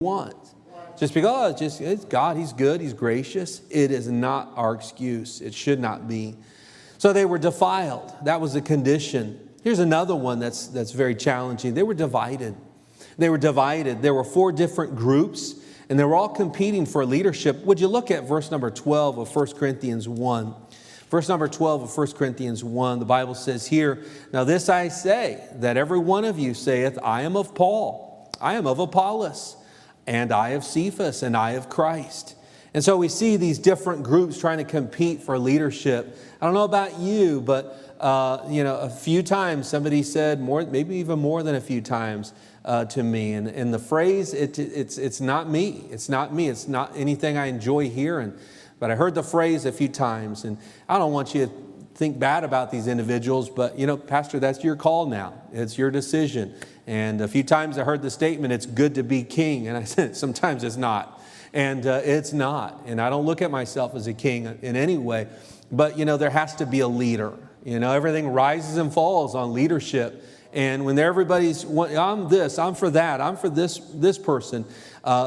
want. Just because, it's God, He's good, He's gracious. It is not our excuse. It should not be. So they were defiled. That was a condition. Here's another one that's very challenging. They were divided. They were divided. There were 4 different groups, and they were all competing for leadership. Would you look at verse number 12 of 1 Corinthians 1? Verse number 12 of 1 Corinthians 1, the Bible says here, "Now this I say, that every one of you saith, I am of Paul, I am of Apollos, and I of Cephas, and I of Christ." And so we see these different groups trying to compete for leadership. I don't know about you, but a few times somebody said, maybe even more than a few times to me, and the phrase, it's not me. It's not me. It's not anything I enjoy hearing. But I heard the phrase a few times, and I don't want you to think bad about these individuals, but, Pastor, that's your call now. It's your decision. And a few times I heard the statement, "It's good to be king." And I said, sometimes it's not. And it's not. And I don't look at myself as a king in any way. But, there has to be a leader. Everything rises and falls on leadership. And when everybody's, I'm this, I'm for that, I'm for this person,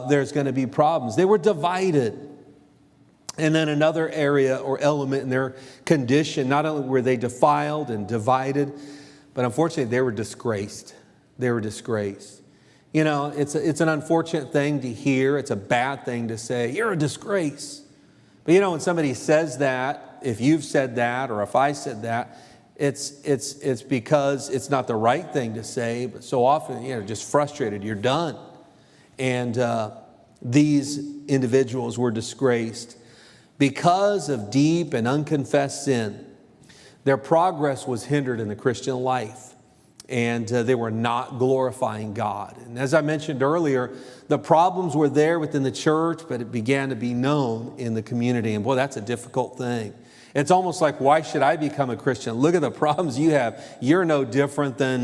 there's going to be problems. They were divided. And then another area or element in their condition, not only were they defiled and divided, but unfortunately they were disgraced. They were disgraced. It's an unfortunate thing to hear. It's a bad thing to say, "You're a disgrace." But when somebody says that, if you've said that or if I said that, it's because it's not the right thing to say, but so often, just frustrated, you're done. And these individuals were disgraced. Because of deep and unconfessed sin, their progress was hindered in the Christian life, and they were not glorifying God. And as I mentioned earlier, the problems were there within the church, but it began to be known in the community. And boy, that's a difficult thing. It's almost like, why should I become a Christian? Look at the problems you have. You're no different than